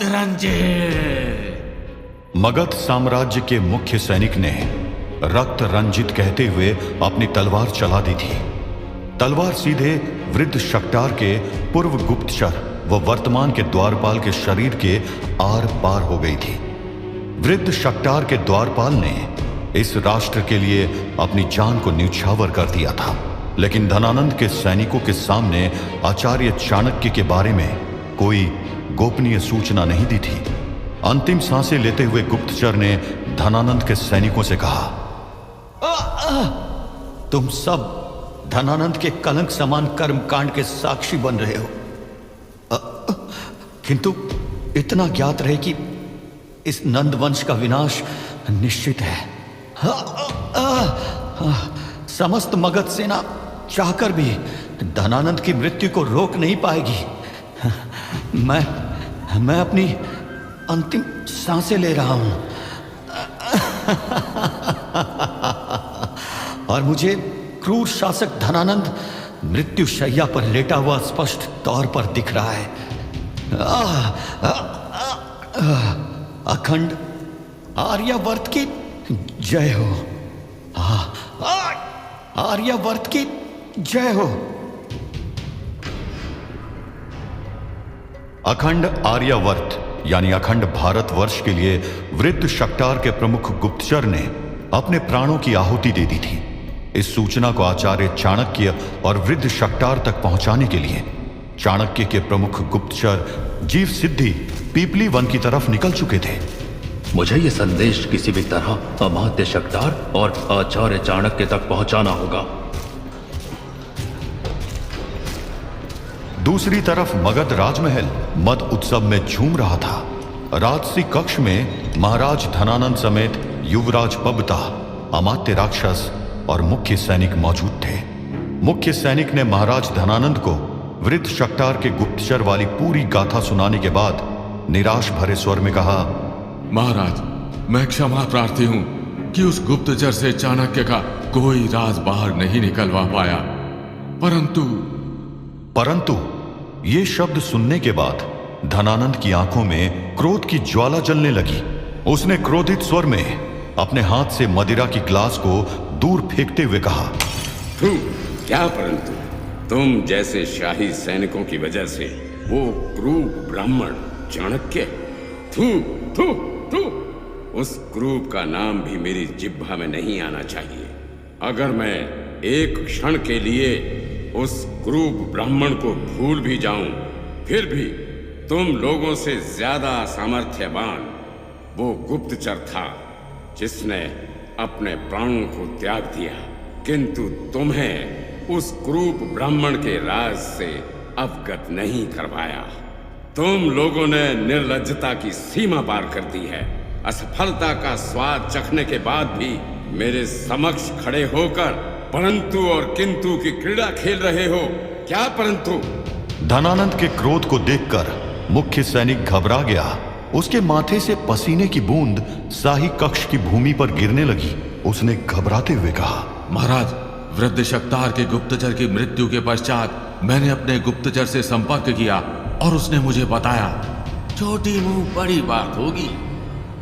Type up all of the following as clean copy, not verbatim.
रंजित। मगध साम्राज्य के मुख्य सैनिक ने रक्त रंजित कहते हुए अपनी तलवार चला दी थी। तलवार सीधे वृद्ध शक्टार के पूर्व गुप्तचर व वर्तमान के द्वारपाल के शरीर के आर पार हो गई थी। वृद्ध शक्टार के द्वारपाल ने इस राष्ट्र के लिए अपनी जान को न्यौछावर कर दिया था, लेकिन धनानंद के सैनिकों के सामने आचार्य चाणक्य के बारे में कोई गोपनीय सूचना नहीं दी थी। अंतिम सांसें लेते हुए गुप्तचर ने धनानंद के सैनिकों से कहा, तुम सब धनानंद के कलंक समान कर्मकांड के साक्षी बन रहे हो, किंतु इतना ज्ञात रहे कि इस नंद वंश का विनाश निश्चित है। समस्त मगध सेना चाहकर भी धनानंद की मृत्यु को रोक नहीं पाएगी। मैं अपनी अंतिम सांसें ले रहा हूं और मुझे क्रूर शासक धनानंद मृत्यु शैया पर लेटा हुआ स्पष्ट तौर पर दिख रहा है। अखंड आर्यावर्त की जय हो। आर्यावर्त की जय हो। अखंड आर्यावर्त यानी अखंड भारतवर्ष के लिए वृद्ध शक्टार के प्रमुख गुप्तचर ने अपने प्राणों की आहुति दे दी थी। इस सूचना को आचार्य चाणक्य और वृद्ध शक्टार तक पहुंचाने के लिए चाणक्य के प्रमुख गुप्तचर जीव सिद्धि पीपली वन की तरफ निकल चुके थे। मुझे यह संदेश किसी भी तरह अमात्य शक्टार और आचार्य चाणक्य तक पहुंचाना होगा। दूसरी तरफ मगध राजमहल मद उत्सव में झूम रहा था। राजसी कक्ष में महाराज धनानंद समेत युवराज पबता, अमात्य राक्षस और मुख्य सैनिक मौजूद थे। मुख्य सैनिक ने महाराज धनानंद को वृद्ध शक्टार के गुप्तचर वाली पूरी गाथा सुनाने के बाद निराश भरे स्वर में कहा, महाराज, मैं क्षमा प्रार्थी हूं कि उस गुप्तचर से चाणक्य का कोई राज बाहर नहीं निकलवा पाया, परंतु ये शब्द सुनने के बाद धनानंद की आंखों में क्रोध की ज्वाला जलने लगी। उसने क्रोधित स्वर में अपने हाथ से मदिरा की ग्लास को दूर फेंकते हुए कहा, क्या परंतु तुम जैसे शाही सैनिकों की वजह से वो क्रूर ब्राह्मण चाणक्य, थू थू थू, उस क्रूर का नाम भी मेरी जिह्वा में नहीं आना चाहिए। अगर मैं एक क्षण के लिए उस क्रूर ब्राह्मण को भूल भी जाऊं, फिर भी तुम लोगों से ज्यादा सामर्थ्यवान वो गुप्तचर था जिसने अपने प्राणों को त्याग दिया, किंतु तुम्हें उस क्रूर ब्राह्मण के राज से अवगत नहीं करवाया। तुम लोगों ने निर्लज्जता की सीमा पार कर दी है। असफलता का स्वाद चखने के बाद भी मेरे समक्ष खड़े होकर परंतु और किंतु की क्रीड़ा खेल रहे हो। क्या परंतु? धनानंद के क्रोध को देखकर मुख्य सैनिक घबरा गया। उसके माथे से पसीने की बूंद शाही कक्ष की भूमि पर गिरने लगी। उसने घबराते हुए कहा, महाराज, वृद्ध शक्तार के गुप्तचर की मृत्यु के पश्चात मैंने अपने गुप्तचर से संपर्क किया और उसने मुझे बताया, छोटी मुंह बड़ी बात होगी,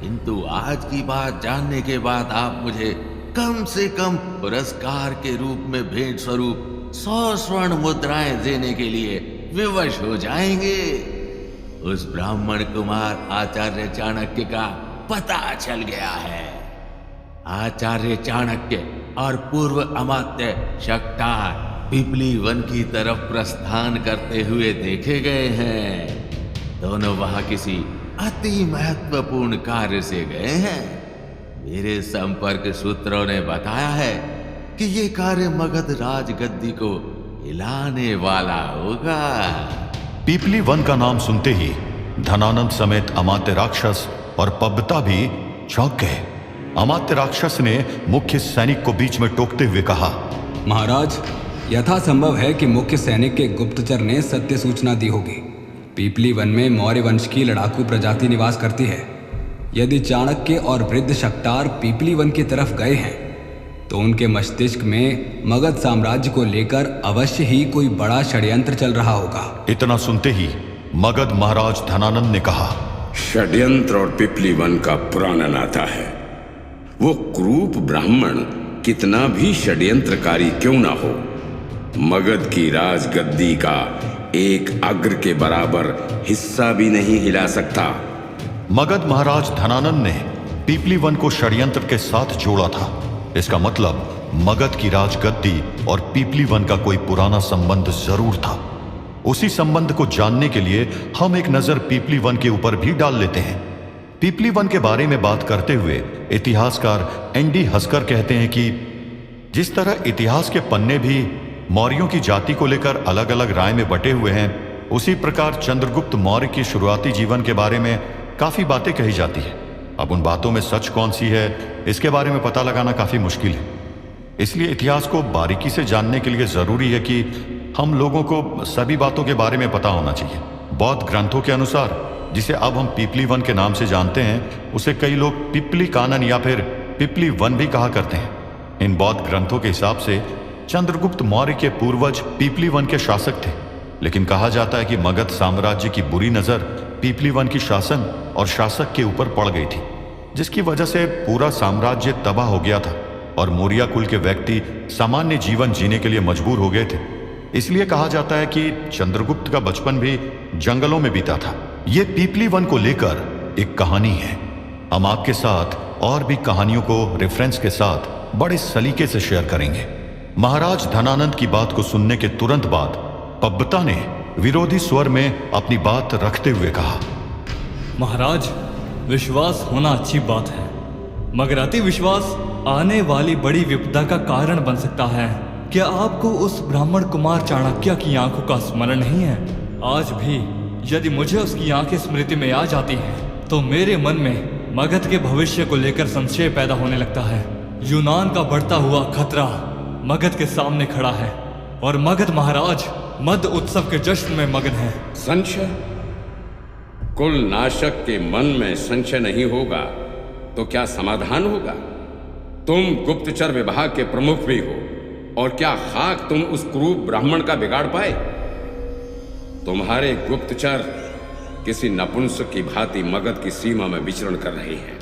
किंतु आज की बात जानने के बाद आप मुझे कम से कम पुरस्कार के रूप में भेंट स्वरूप 100 स्वर्ण मुद्राएं देने के लिए विवश हो जाएंगे। उस ब्राह्मण कुमार आचार्य चाणक्य का पता चल गया है। आचार्य चाणक्य और पूर्व अमात्य शक्टार पीपली वन की तरफ प्रस्थान करते हुए देखे गए हैं। दोनों वहां किसी अति महत्वपूर्ण कार्य से गए हैं। मेरे संपर्क सूत्रों ने बताया है कि ये कार्य मगध राजगद्दी को हिलाने वाला होगा। पीपली वन का नाम सुनते ही धनानंद समेत अमात्य राक्षस और पबता भी चौंक गए। अमात्य राक्षस ने मुख्य सैनिक को बीच में टोकते हुए कहा, महाराज, यथासंभव है कि मुख्य सैनिक के गुप्तचर ने सत्य सूचना दी होगी। पीपली वन में मौर्य वंश की लड़ाकू प्रजाति निवास करती है। यदि चाणक्य और वृद्ध शक्टार पीपली वन की तरफ गए हैं तो उनके मस्तिष्क में मगध साम्राज्य को लेकर अवश्य ही कोई बड़ा षड्यंत्र चल रहा होगा। इतना सुनते ही मगध महाराज धनानंद ने कहा, षड्यंत्र और पिपली वन का पुराना नाता है। वो क्रूप ब्राह्मण कितना भी षड्यंत्रकारी क्यों ना हो, मगध की राजगद्दी का एक अग्र के बराबर हिस्सा भी नहीं हिला सकता। मगध महाराज धनानंद ने पीपली वन को षड्यंत्र के साथ जोड़ा था। इसका मतलब मगध की राजगद्दी और पीपली वन का कोई पुराना संबंध जरूर था। उसी संबंध को जानने के लिए हम एक नजर पीपली वन के ऊपर भी डाल लेते हैं। पीपली वन के बारे में बात करते हुए इतिहासकार एनडी हस्कर कहते हैं कि जिस तरह इतिहास के पन्ने भी मौर्यों की जाति को लेकर अलग अलग राय में बटे हुए हैं, उसी प्रकार चंद्रगुप्त मौर्य की शुरुआती जीवन के बारे में काफी बातें कही जाती है। अब उन बातों में सच कौन सी है, इसके बारे में पता लगाना काफी मुश्किल है। इसलिए इतिहास को बारीकी से जानने के लिए जरूरी है कि हम लोगों को सभी बातों के बारे में पता होना चाहिए। बौद्ध ग्रंथों के अनुसार, जिसे अब हम पीपली वन के नाम से जानते हैं, उसे कई लोग पिपली कानन या फिर पिपली वन भी कहा करते हैं। इन बौद्ध ग्रंथों के हिसाब से चंद्रगुप्त मौर्य के पूर्वज पीपली वन के शासक थे, लेकिन कहा जाता है कि मगध साम्राज्य की बुरी नजर पीपली वन की शासन और शासक के ऊपर पड़ गई थी, जिसकी वजह से पूरा साम्राज्य तबाह हो गया था और मौर्य कुल के व्यक्ति सामान्य जीवन जीने के लिए मजबूर हो गए थे। इसलिए कहा जाता है कि चंद्रगुप्त का बचपन भी जंगलों में बीता था। ये पीपली वन को लेकर एक कहानी है। हम आपके साथ और भी कहानियों को रेफरेंस के साथ बड़े सलीके से शेयर करेंगे। महाराज धनानंद की बात को सुनने के तुरंत बाद पब्बता ने विरोधी स्वर में अपनी बात रखते हुए कहा, महाराज, विश्वास होना अच्छी बात है, मगर अति विश्वास आने वाली बड़ी विपदा का कारण बन सकता है। क्या आपको उस ब्राह्मण कुमार चाणक्य की आंखों का स्मरण नहीं है? आज भी यदि मुझे उसकी आंखें स्मृति में आ जाती हैं, तो मेरे मन में मगध के भविष्य को लेकर संशय पैदा होने लगता है। यूनान का बढ़ता हुआ खतरा मगध के सामने खड़ा है और मगध महाराज मद उत्सव के जश्न में मगन है। संशय? कुल नाशक के मन में संशय नहीं होगा तो क्या समाधान होगा? तुम गुप्तचर विभाग के प्रमुख भी हो, और क्या खाक तुम उस क्रूप ब्राह्मण का बिगाड़ पाए? तुम्हारे गुप्तचर किसी नपुंसक की भांति मगध की सीमा में विचरण कर रहे हैं।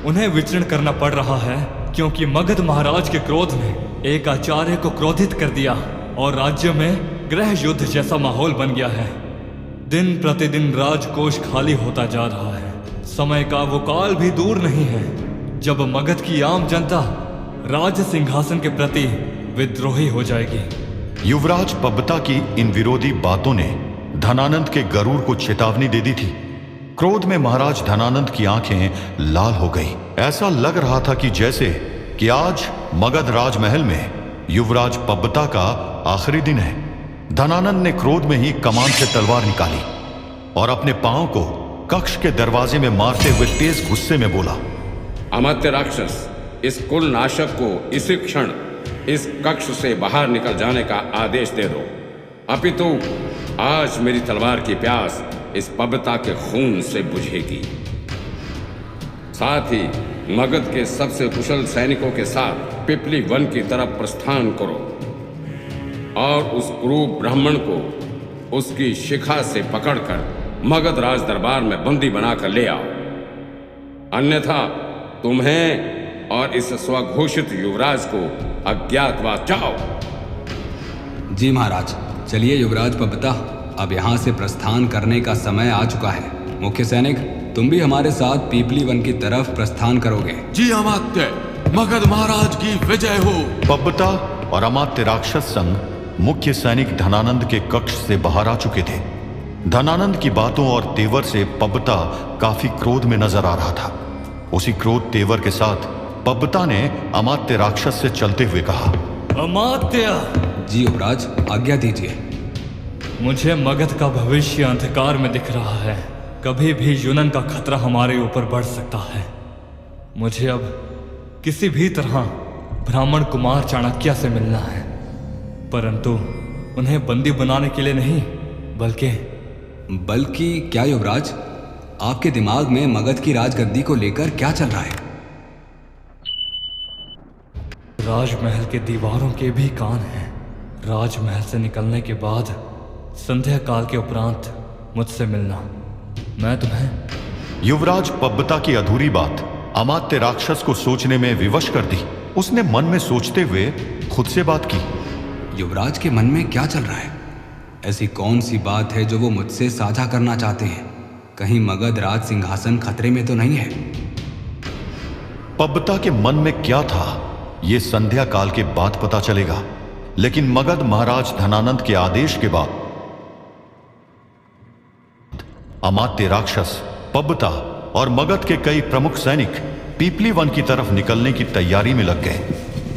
उन्हें विचरण करना पड़ रहा है क्योंकि मगध महाराज के क्रोध ने एक आचार्य को क्रोधित कर दिया और राज्य में गृह युद्ध जैसा माहौल बन गया है। दिन प्रतिदिन राजकोष खाली होता जा रहा है। समय का वो काल भी दूर नहीं है जब मगध की आम जनता राज सिंहासन के प्रति विद्रोही हो जाएगी। युवराज पब्बता की इन विरोधी बातों ने धनानंद के गरूर को चेतावनी दे दी थी। क्रोध में महाराज धनानंद की आंखें लाल हो गई। ऐसा लग रहा था कि जैसे कि आज मगध राजमहल में युवराज पब्बता का आखिरी दिन है। धनानंद ने क्रोध में ही कमान से तलवार निकाली और अपने पांव को कक्ष के दरवाजे में मारते हुए तेज गुस्से में बोला, अमात्य राक्षस, इस कुल नाशक को इसी क्षण इस कक्ष से बाहर निकल जाने का आदेश दे दो, अपितु आज मेरी तलवार की प्यास इस पब्बता के खून से बुझेगी। साथ ही मगध के सबसे कुशल सैनिकों के साथ पिपली वन की तरफ प्रस्थान करो और उस क्रूप ब्राह्मण को उसकी शिखा से पकड़कर मगध राज दरबार में बंदी बनाकर ले आओ, अन्यथा तुम्हें और इस स्वघोषित युवराज को अज्ञातवास जाओ। जी महाराज। चलिए युवराज पब्बता, अब यहाँ से प्रस्थान करने का समय आ चुका है। मुख्य सैनिक, तुम भी हमारे साथ पीपली वन की तरफ प्रस्थान करोगे। जी अमात्य, मगध महाराज की विजय हो। पब्बता और अमात्य राक्षस संघ मुख्य सैनिक धनानंद के कक्ष से बाहर आ चुके थे। धनानंद की बातों और तेवर से पब्बता काफी क्रोध में नजर आ रहा था। उसी क्रोध तेवर के साथ पब्बता ने अमात्य राक्षस से चलते हुए कहा, अमात्य। जी युवराज, आज्ञा दीजिए। मुझे मगध का भविष्य अंधकार में दिख रहा है। कभी भी यूनान का खतरा हमारे ऊपर बढ़ सकता है। मुझे अब किसी भी तरह ब्राह्मण कुमार चाणक्य से मिलना है, परंतु उन्हें बंदी बनाने के लिए नहीं, बल्कि क्या युवराज? आपके दिमाग में मगध की राजगद्दी को लेकर क्या चल रहा है? राजमहल के दीवारों के भी कान हैं। राजमहल से निकलने के बाद संध्या काल के उपरांत मुझसे मिलना। मैं तुम्हें युवराज पब्बता की अधूरी बात अमात्य राक्षस को सोचने में विवश कर दी। उसने मन में सोचते हुए खुद से बात की। युवराज के मन में क्या चल रहा है? ऐसी कौन सी बात है जो वो मुझसे साझा करना चाहते हैं? कहीं मगध राज सिंहासन खतरे में तो नहीं है? पब्बता के मन में क्या था यह संध्या काल के बाद पता चलेगा, लेकिन मगध महाराज धनानंद के आदेश के बाद अमात्य राक्षस, पब्बता और मगध के कई प्रमुख सैनिक पीपली वन की तरफ निकलने की तैयारी में लग गए।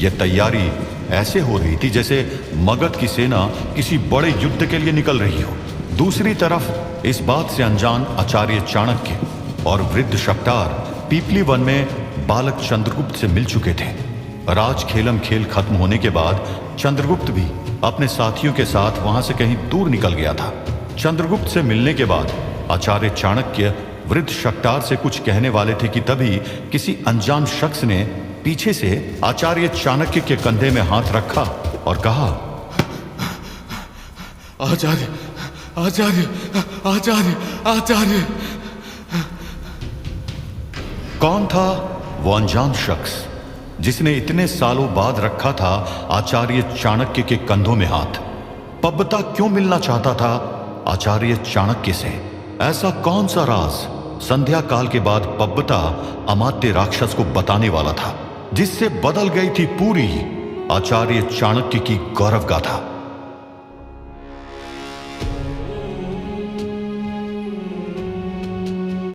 यह तैयारी ऐसे हो रही थी जैसे मगध की सेना किसी बड़े युद्ध के लिए निकल रही हो। दूसरी तरफ इस बात से अनजान आचार्य चाणक्य और वृद्ध शक्तार पीपली वन में बालक चंद्रगुप्त से मिल चुके थे। राज खेलम खेल खत्म होने के बाद चंद्रगुप्त भी अपने साथियों के साथ वहां से कहीं दूर निकल गया था। चंद्रगुप्त से मिलने के बाद आचार्य चाणक्य वृद्ध शक्तार से कुछ कहने वाले थे कि तभी किसी अनजान शख्स ने पीछे से आचार्य चाणक्य के कंधे में हाथ रखा और कहा, आचार्य आचार्य आचार्य आचार्य। कौन था वो अनजान शख्स जिसने इतने सालों बाद रखा था आचार्य चाणक्य के कंधों में हाथ? पब्बता क्यों मिलना चाहता था आचार्य चाणक्य से? ऐसा कौन सा राज संध्या काल के बाद पब्बता अमात्य राक्षस को बताने वाला था जिससे बदल गई थी पूरी आचार्य चाणक्य की गौरव गाथा?